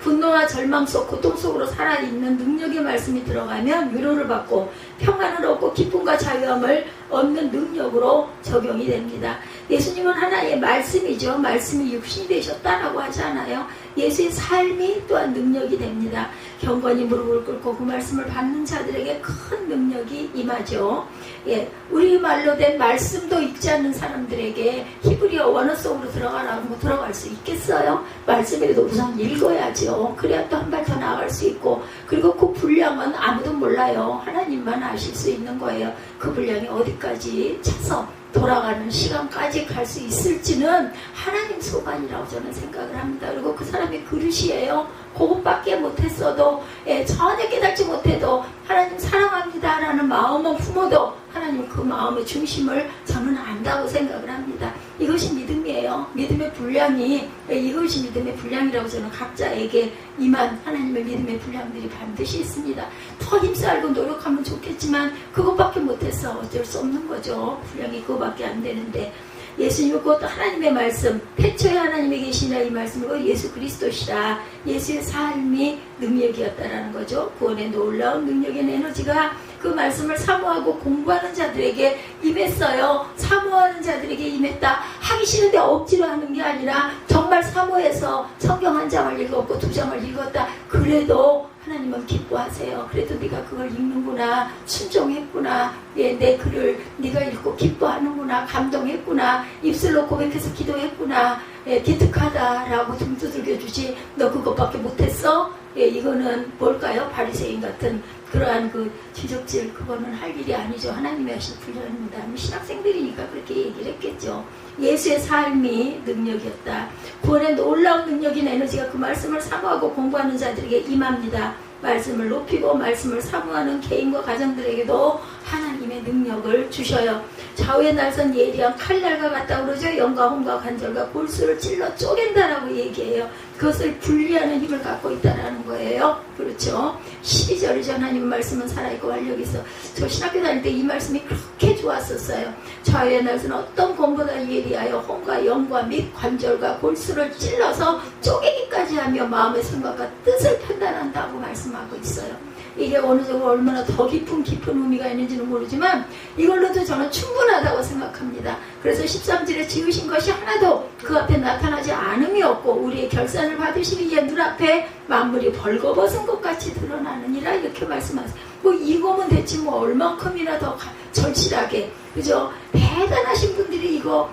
분노와 절망 속 고통 속으로 살아있는 능력의 말씀이 들어가면 위로를 받고 평안을 얻고 기쁨과 자유함을 얻는 능력으로 적용이 됩니다. 예수님은 하나의 말씀이죠. 말씀이 육신이 되셨다라고 하지 않아요. 예수의 삶이 또한 능력이 됩니다. 경건히 무릎을 꿇고 그 말씀을 받는 자들에게 큰 능력이 임하죠. 예, 우리 말로 된 말씀도 읽지 않는 사람들에게 히브리어 원어 속으로 들어가라고 들어갈 수 있겠어요? 말씀이라도 우선 읽어야죠. 그래야 또 한 발 더 나아갈 수 있고, 그리고 그 분량은 아무도 몰라요. 하나님만 아실 수 있는 거예요. 그 분량이 어디까지 차서 돌아가는 시간까지 갈 수 있을지는 하나님 소관이라고 저는 생각을 합니다. 그리고 그 사람이 그릇이에요. 그것밖에 못했어도, 전혀 깨닫지 못해도 하나님 사랑합니다라는 마음은 품어도 하나님 그 마음의 중심을 저는 안다고 생각을 합니다. 이것이 믿음이에요. 믿음의 분량이, 이것이 믿음의 분량이라고 저는 각자에게 임한 하나님의 믿음의 분량들이 반드시 있습니다. 더 힘쓰고 노력하면 좋겠지만 그것밖에 못해서 어쩔 수 없는 거죠. 분량이 그것밖에 안 되는데, 예수님은 그것도 하나님의 말씀, 태초에 하나님이 계시니라 이 말씀이고 예수 그리스도시라, 예수의 삶이 능력이었다라는 거죠. 구원의 놀라운 능력의 에너지가 그 말씀을 사모하고 공부하는 자들에게 임했어요. 사모하는 자들에게 임했다. 하기 싫은데 억지로 하는 게 아니라 정말 사모해서 성경 한 장을 읽었고 두 장을 읽었다. 그래도 하나님은 기뻐하세요. 그래도 네가 그걸 읽는구나, 순종했구나, 내 글을 네가 읽고 기뻐하는구나, 감동했구나, 입술로 고백해서 기도했구나, 기특하다라고 등 두들겨주지. 너 그것밖에 못했어? 이거는 뭘까요? 바리새인 같은 그러한 그 지적질, 그거는 할 일이 아니죠. 하나님이 하실 분량입니다. 신학생들이니까 그렇게 얘기를 했겠죠. 예수의 삶이 능력이었다. 구원의 놀라운 능력인 에너지가 그 말씀을 사모하고 공부하는 자들에게 임합니다. 말씀을 높이고 말씀을 사모하는 개인과 가정들에게도 하나님의 능력을 주셔요. 좌우의 날선 예리한 칼날과 같다고 그러죠. 영과 혼과 관절과 골수를 찔러 쪼갠다라고 얘기해요. 그것을 분리하는 힘을 갖고 있다라는 거예요. 그렇죠. 12절이죠. 하나님 말씀은 살아있고 활력이 있어. 저 신학교 다닐 때 이 말씀이 그렇게 좋았었어요. 좌우의 날선 어떤 검보다 예리하여 혼과 영과 및 관절과 골수를 찔러서 쪼개기까지 하며 마음의 생각과 뜻을 판단한다고 말씀하고 있어요. 이게 어느 정도 얼마나 더 깊은 의미가 있는지는 모르지만 이걸로도 저는 충분하다고 생각합니다. 그래서 13절에 지으신 것이 하나도 그 앞에 나타나지 않음이 없고 우리의 결산을 받으시기 위해 눈앞에 만물이 벌거벗은 것 같이 드러나느니라 이렇게 말씀하세요. 뭐 이거면 됐지 뭐 얼만큼이나 더 절실하게, 그죠? 대단하신 분들이 이거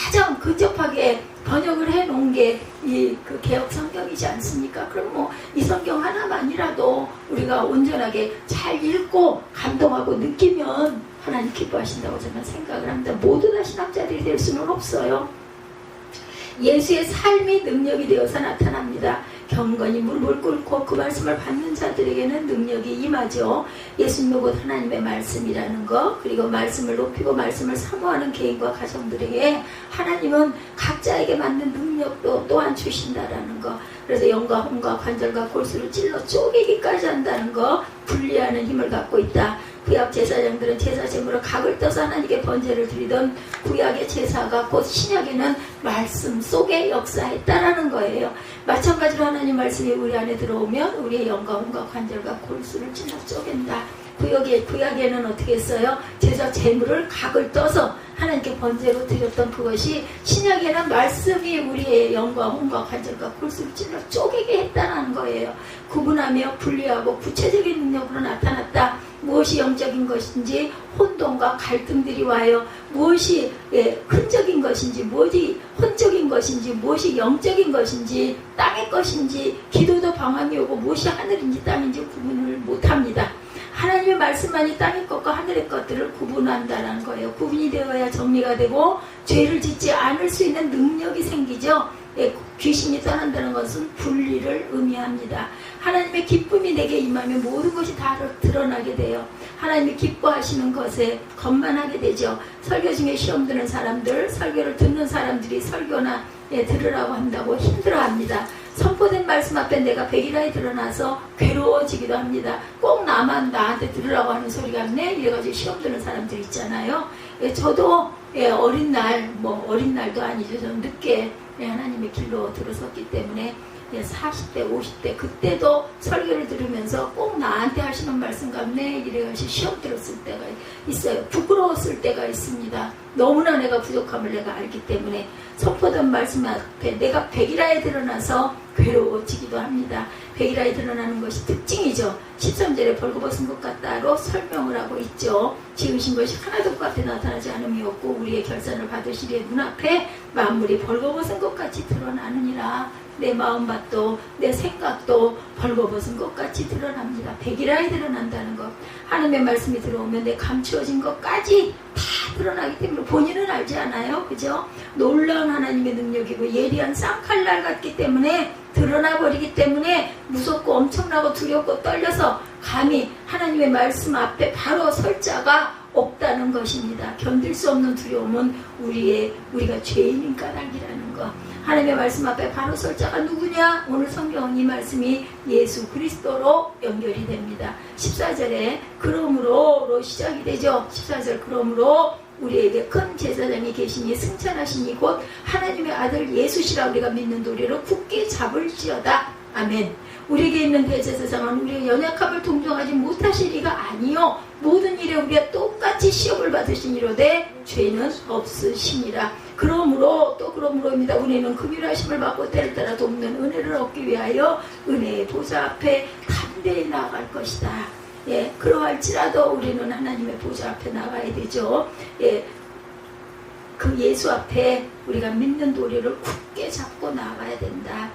가장 근접하게 번역을 해놓은 게 이 그 개혁 성경이지 않습니까? 그럼 뭐 이 성경 하나만이라도 우리가 온전하게 잘 읽고 감동하고 느끼면 하나님 기뻐하신다고 저는 생각을 합니다. 모두 다 신학자들이 될 수는 없어요. 예수의 삶이 능력이 되어서 나타납니다. 경건히 무릎을 꿇고 그 말씀을 받는 자들에게는 능력이 임하죠. 예수님은 곧 하나님의 말씀이라는 것, 그리고 말씀을 높이고 말씀을 사모하는 개인과 가정들에게 하나님은 각자에게 맞는 능력도 또한 주신다라는 것. 그래서 영과 혼과 관절과 골수를 찔러 쪼개기까지 한다는 것, 분리하는 힘을 갖고 있다. 구약 제사장들은 제사 제물을 각을 떠서 하나님께 번제를 드리던 구약의 제사가 곧 신약에는 말씀 속에 역사했다라는 거예요. 마찬가지로 하나님 말씀이 우리 안에 들어오면 우리의 영과 혼과 관절과 골수를 찔러 쪼갠다. 구약에는 어떻게 했어요? 제사 제물을 각을 떠서 하나님께 번제로 드렸던 그것이 신약에는 말씀이 우리의 영과 혼과 관절과 골수를 찔러 쪼개게 했다는 거예요. 구분하며 분리하고 구체적인 능력으로 나타났다. 무엇이 영적인 것인지 혼돈과 갈등들이 와요. 무엇이 흔적인 것인지, 무엇이 혼적인 것인지, 무엇이 영적인 것인지, 땅의 것인지, 기도도 방황이 오고 무엇이 하늘인지 땅인지 구분을 못합니다. 하나님의 말씀만이 땅의 것과 하늘의 것들을 구분한다는 거예요. 구분이 되어야 정리가 되고 죄를 짓지 않을 수 있는 능력이 생기죠. 귀신이 떠난다는 것은 분리를 의미합니다. 하나님의 기쁨이 내게 임하면 모든 것이 다 드러나게 돼요. 하나님이 기뻐하시는 것에 것만하게 되죠. 설교 중에 시험 드는 사람들, 설교를 듣는 사람들이 설교나 들으라고 한다고 힘들어합니다. 선포된 하나님 말씀 앞에 내가 백일하에 드러나서 괴로워지기도 합니다. 꼭 나만 나한테 들으라고 하는 소리 같네 이래가지고 시험 드는 사람들 있잖아요. 저도 어린 날도 아니죠. 저는 늦게 하나님의 길로 들어섰기 때문에 40대 50대 그때도 설교를 들으면서 꼭 나한테 하시는 말씀 같네 이래가지고 시험 들었을 때가 있어요. 부끄러웠을 때가 있습니다. 너무나 내가 부족함을 내가 알기 때문에 선포된 말씀 앞에 내가 백일하에 드러나서 괴로워지기도 합니다. 백일하에 드러나는 것이 특징이죠. 13절에 벌거벗은 것 같다로 설명을 하고 있죠. 지으신 것이 하나도 겉에 나타나지 않음이 없고 우리의 결산을 받으시리에 눈앞에 만물이 벌거벗은 것 같이 드러나느니라. 내 마음밭도 내 생각도 벌거벗은 것 같이 드러납니다. 백일하에 드러난다는 것. 하나님의 말씀이 들어오면 내 감추어진 것까지 다 드러나기 때문에 본인은 알지 않아요. 그죠? 놀라운 하나님의 능력이고 예리한 쌍칼날 같기 때문에 드러나 버리기 때문에 무섭고 엄청나고 두렵고 떨려서 감히 하나님의 말씀 앞에 바로 설 자가 없다는 것입니다. 견딜 수 없는 두려움은 우리가 죄인인 까닭이라는 것. 하나님의 말씀 앞에 바로 설 자가 누구냐? 오늘 성경 이 말씀이 예수 그리스도로 연결이 됩니다. 14절에 그러므로로 시작이 되죠. 14절 그러므로 우리에게 큰 제사장이 계시니 승천하시니 곧 하나님의 아들 예수시라 우리가 믿는 도리로 굳게 잡을지어다. 아멘. 우리에게 있는 대제사장은 우리의 연약함을 동정하지 못하실 리가 아니요 모든 일에 우리가 똑같이 시험을 받으시니로되 죄는 없으시니라. 그러므로입니다. 우리는 긍휼하심을 받고 때를 따라 돕는 은혜를 얻기 위하여 은혜의 보좌 앞에 담대히 나아갈 것이다. 그러할지라도 우리는 하나님의 보좌 앞에 나가야 되죠. 그 예수 앞에 우리가 믿는 도리를 굳게 잡고 나가야 된다.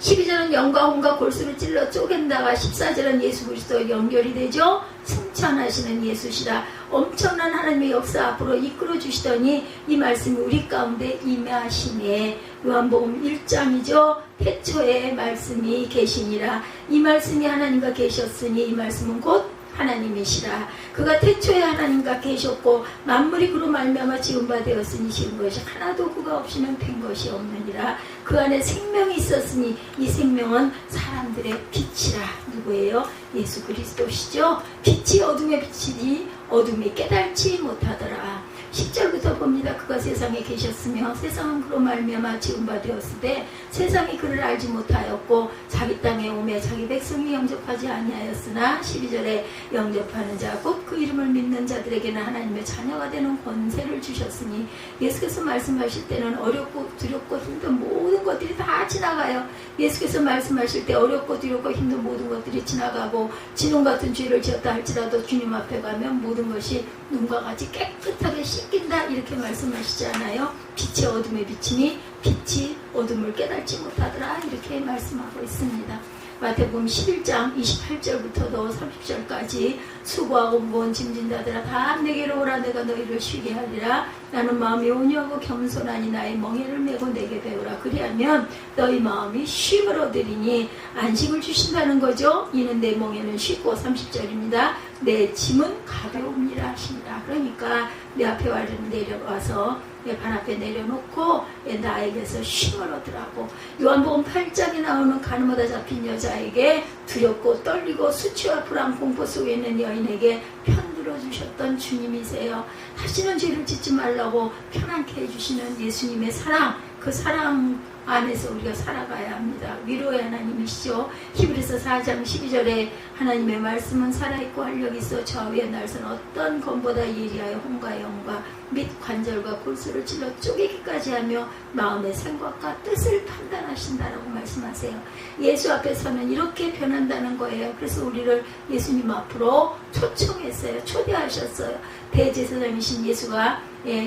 12절은 영과 혼과 골수를 찔러 쪼갠다가 14절은 예수 그리스도 연결이 되죠. 승천하시는 예수시라. 엄청난 하나님의 역사 앞으로 이끌어 주시더니 이 말씀이 우리 가운데 임하시네. 요한복음 1장이죠. 태초에 말씀이 계시니라. 이 말씀이 하나님과 계셨으니 이 말씀은 곧 하나님이시라. 그가 태초에 하나님과 계셨고 만물이 그로 말미암아 지은 바 되었으니 지은 것이 하나도 그가 없이는 된 것이 없느니라. 그 안에 생명이 있었으니 이 생명은 사람들의 빛이라. 누구예요? 예수 그리스도시죠. 빛이 어둠에 비치니 어둠이 깨달지 못하더라. 10절부터 봅니다. 그가 세상에 계셨으며 세상은 그로 말미암아 지은 바 되었으되 세상이 그를 알지 못하였고 자기 땅에 오매 자기 백성이 영접하지 아니하였으나 12절에 영접하는 자 곧 그 이름을 믿는 자들에게는 하나님의 자녀가 되는 권세를 주셨으니 예수께서 말씀하실 때는 어렵고 두렵고 힘든 모든 것들이 다 지나가요. 예수께서 말씀하실 때 어렵고 두렵고 힘든 모든 것들이 지나가고 진홍 같은 죄를 지었다 할지라도 주님 앞에 가면 모든 것이 눈과 같이 깨끗하게 씻긴다 이렇게 말씀하시지 않아요? 빛이 어둠에 비치니 빛이 어둠을 깨달지 못하더라 이렇게 말씀하고 있습니다. 마태복음 11장 28절부터도 30절까지 수고하고 무거운 짐진 자들아 다 내게로 오라 내가 너희를 쉬게 하리라. 나는 마음이 온유하고 겸손하니 나의 멍에를 메고 내게 배우라. 그리하면 너희 마음이 쉼을 얻으리니 안식을 주신다는 거죠. 이는 내 멍에는 쉽고 30절입니다. 내 짐은 가벼움이라 하시니라. 그러니까 내 앞에 내려와서 내 발 앞에 내려놓고 나에게서 쉼을 얻으라고. 요한복음 8장에 나오는 가늠하다 잡힌 여자에게 두렵고 떨리고 수치와 불안 공포 속에 있는 여인에게 편들어 주셨던 주님이세요. 다시는 죄를 짓지 말라고 편안케 해주시는 예수님의 사랑, 그 사랑 안에서 우리가 살아가야 합니다. 위로의 하나님이시죠. 히브리서 4장 12절에 하나님의 말씀은 살아있고 활력이 있어 좌우의 날선 어떤 검보다 예리하여 혼과 영과 및 관절과 골수를 찔러 쪼개기까지 하며 마음의 생각과 뜻을 판단하신다라고 말씀하세요. 예수 앞에 서면 이렇게 변한다는 거예요. 그래서 우리를 예수님 앞으로 초청했어요. 초대하셨어요. 대제사장이신 예수가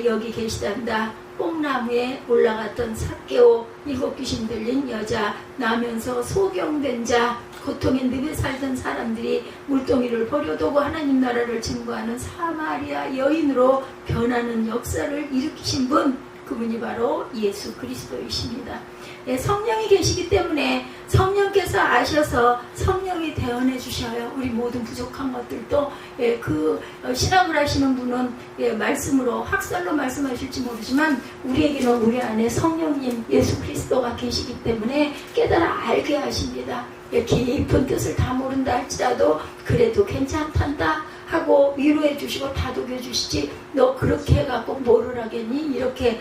여기 계시단다. 뽕나무에 올라갔던 삭개오 7 귀신 들린 여자, 나면서 소경된 자, 고통의 늪에 살던 사람들이 물동이를 버려두고 하나님 나라를 증거하는 사마리아 여인으로 변하는 역사를 일으키신 분, 그분이 바로 예수 그리스도이십니다. 성령이 계시기 때문에 성령께서 아셔서 성령이 대언해 주셔요. 우리 모든 부족한 것들도 그 신학을 하시는 분은 말씀으로 학설로 말씀하실지 모르지만 우리에게는 우리 안에 성령님 예수 그리스도가 계시기 때문에 깨달아 알게 하십니다. 깊은 뜻을 다 모른다 할지라도 그래도 괜찮단다 하고 위로해 주시고 다독여 주시지 너 그렇게 해갖고 뭐를 하겠니? 이렇게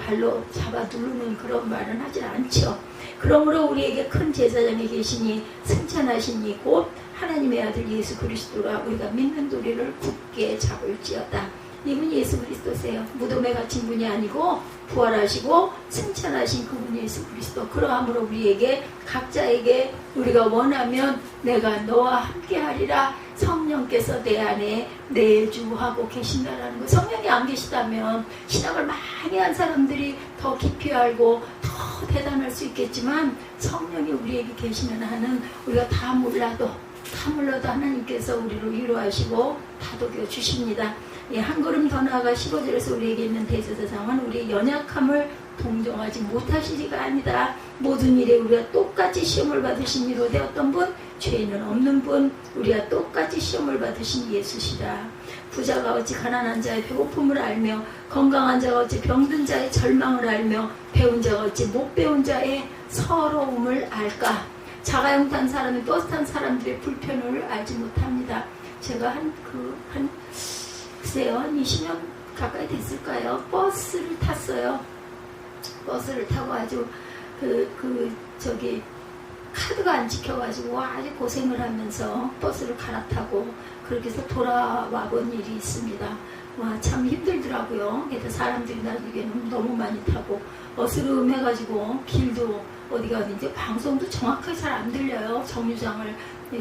발로 잡아 누르는 그런 말은 하질 않죠. 그러므로 우리에게 큰 제사장이 계시니 승천하시니 곧 하나님의 아들 예수 그리스도라 우리가 믿는 도리를 굳게 잡을지어다. 이분이 예수 그리스도세요. 무덤에 갇힌 분이 아니고 부활하시고 승천하신 그분이 예수 그리스도. 그러함으로 우리에게 각자에게 우리가 원하면 내가 너와 함께 하리라 성령께서 내 안에 내주하고 계신다라는 거. 성령이 안 계시다면 신학을 많이 한 사람들이 더 깊이 알고 더 대단할 수 있겠지만 성령이 우리에게 계시는 한은 우리가 다 몰라도 하나님께서 우리를 위로하시고 다독여 주십니다. 한 걸음 더 나아가 15절에서 우리에게 있는 대제사장은 우리의 연약함을 동정하지 못하시리가 아니다. 모든 일에 우리가 똑같이 시험을 받으신 이로되 어떤 분? 죄는 없는 분, 우리가 똑같이 시험을 받으신 예수시라. 부자가 어찌 가난한 자의 배고픔을 알며 건강한 자가 어찌 병든 자의 절망을 알며 배운 자가 어찌 못 배운 자의 서러움을 알까. 자가용 탄 사람이 버스 탄 사람들의 불편을 알지 못합니다. 제가 글쎄요, 한 20년 가까이 됐을까요? 버스를 탔어요. 버스를 타고 아주 카드가 안 찍혀가지고 아주 고생을 하면서 버스를 갈아타고 그렇게 해서 돌아와 본 일이 있습니다. 와, 참 힘들더라고요. 그래서 사람들이 나중에는 너무 많이 타고 어스름해가지고 길도 어디가 어딘지 방송도 정확하게 잘 안 들려요. 정류장을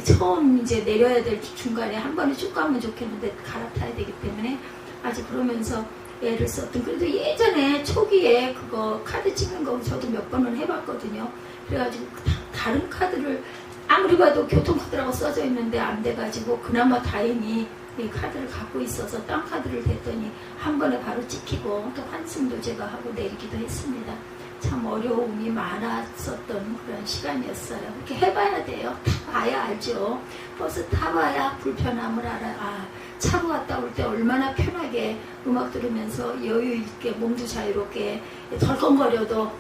처음 이제 내려야 될 중간에 한 번에 쭉 가면 좋겠는데 갈아타야 되기 때문에 아주 그러면서 애를 썼던. 그래도 예전에 초기에 그거 카드 찍는 거 저도 몇 번은 해봤거든요. 그래가지고 다른 카드를 아무리 봐도 교통카드라고 써져 있는데 안 돼가지고 그나마 다행히 이 카드를 갖고 있어서 딴 카드를 댔더니 한 번에 바로 찍히고 또 환승도 제가 하고 내리기도 했습니다. 참 어려움이 많았었던 그런 시간이었어요. 이렇게 해봐야 돼요. 타봐야 알죠. 버스 타봐야 불편함을 알아요. 아, 차로 갔다 올 때 얼마나 편하게 음악 들으면서 여유 있게 몸도 자유롭게 덜컹거려도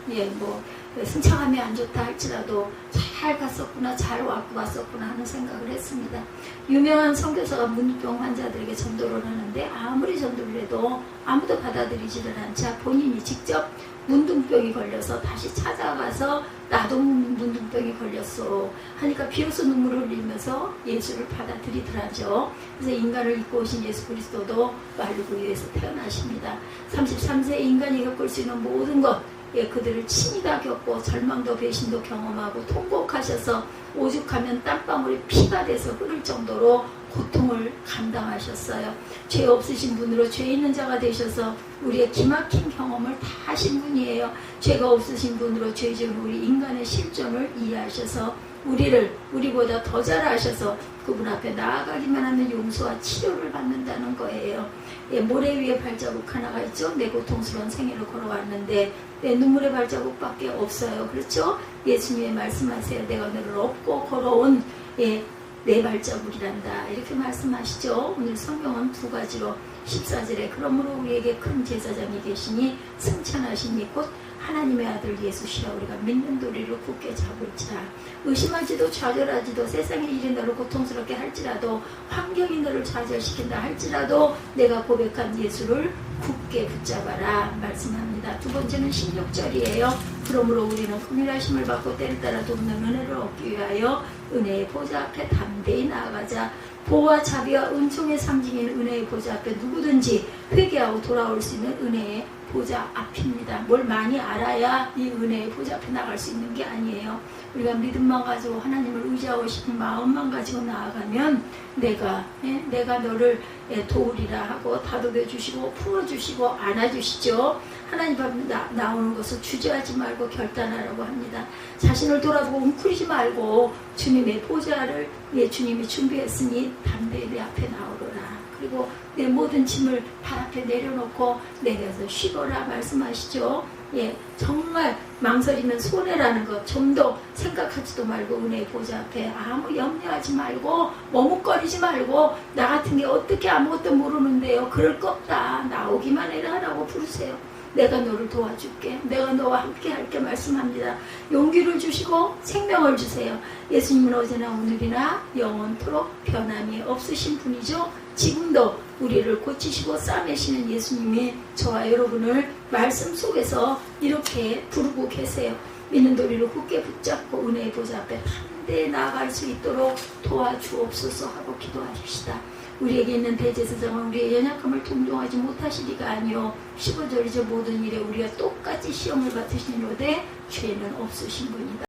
승차감이 안 좋다 할지라도 잘 갔었구나, 잘 왔고 갔었구나 하는 생각을 했습니다. 유명한 선교사가 문둥병 환자들에게 전도를 하는데 아무리 전도를 해도 아무도 받아들이지를 않자 본인이 직접 문둥병이 걸려서 다시 찾아가서 나도 문둥병이 걸렸어 하니까 비로소 눈물을 흘리면서 예수를 받아들이더라죠. 그래서 인간을 입고 오신 예수 그리스도도 말르고 위에서 태어나십니다. 33세 인간이 겪을 수 있는 모든 것 그들을 친히 다 겪고 절망도 배신도 경험하고 통곡하셔서 오죽하면 땀방울이 피가 돼서 흐를 정도로 고통을 감당하셨어요. 죄 없으신 분으로 죄 있는 자가 되셔서 우리의 기막힌 경험을 다 하신 분이에요. 죄가 없으신 분으로 죄 지은 우리 인간의 실존을 이해하셔서 우리보다 더 잘 아셔서 그분 앞에 나아가기만 하면 용서와 치료를 받는다는 거예요. 모래 위에 발자국 하나가 있죠. 내 고통스러운 생애를 걸어왔는데 내 눈물의 발자국밖에 없어요. 그렇죠? 예수님이 말씀하세요. 내가 너를 업고 걸어온 내 발자국이란다. 이렇게 말씀하시죠. 오늘 성경은 두 가지로 14절에 그러므로 우리에게 큰 제사장이 계시니 승천하시니 곧 하나님의 아들 예수시라 우리가 믿는 도리를 굳게 잡을지라. 의심하지도 좌절하지도 세상의 일이 너를 고통스럽게 할지라도 환경이 너를 좌절시킨다 할지라도 내가 고백한 예수를 굳게 붙잡아라 말씀합니다. 두 번째는 16절이에요. 그러므로 우리는 긍휼하심을 받고 때를 따라 돕는 은혜를 얻기 위하여 은혜의 보좌 앞에 담대히 나아가자. 보호와 자비와 은총의 상징인 은혜의 보좌 앞에 누구든지 회개하고 돌아올 수 있는 은혜의 보좌 앞입니다. 뭘 많이 알아야 이 은혜의 보좌 앞에 나갈 수 있는 게 아니에요. 우리가 믿음만 가지고 하나님을 의지하고 싶은 마음만 가지고 나아가면 내가 너를 도우리라 하고 다독여 주시고 풀어주시고 안아주시죠. 하나님 앞에 나오는 것을 주저하지 말고 결단하라고 합니다. 자신을 돌아보고 웅크리지 말고 주님의 보좌를 주님이 준비했으니 담대히 내 앞에 나오거라. 그리고 내 모든 짐을 발 앞에 내려놓고 내려서 쉬거라 말씀하시죠. 예, 정말 망설이면 손해라는 것 좀 더 생각하지도 말고 은혜의 보좌 앞에 아무 염려하지 말고 머뭇거리지 말고 나 같은 게 어떻게 아무것도 모르는데요. 그럴 거 없다. 나오기만 해라 하라고 부르세요. 내가 너를 도와줄게. 내가 너와 함께 할게 말씀합니다. 용기를 주시고 생명을 주세요. 예수님은 어제나 오늘이나 영원토록 변함이 없으신 분이죠. 지금도 우리를 고치시고 싸매시는 예수님이 저와 여러분을 말씀 속에서 이렇게 부르고 계세요. 믿는 도리를 굳게 붙잡고 은혜의 보좌 앞에 담대히 나아갈 수 있도록 도와주옵소서 하고 기도하십시다. 우리에게 있는 대제사장은 우리의 연약함을 동정하지 못하시리가 아니요 15절이죠. 모든 일에 우리가 똑같이 시험을 받으시는데 죄는 없으신 분이다.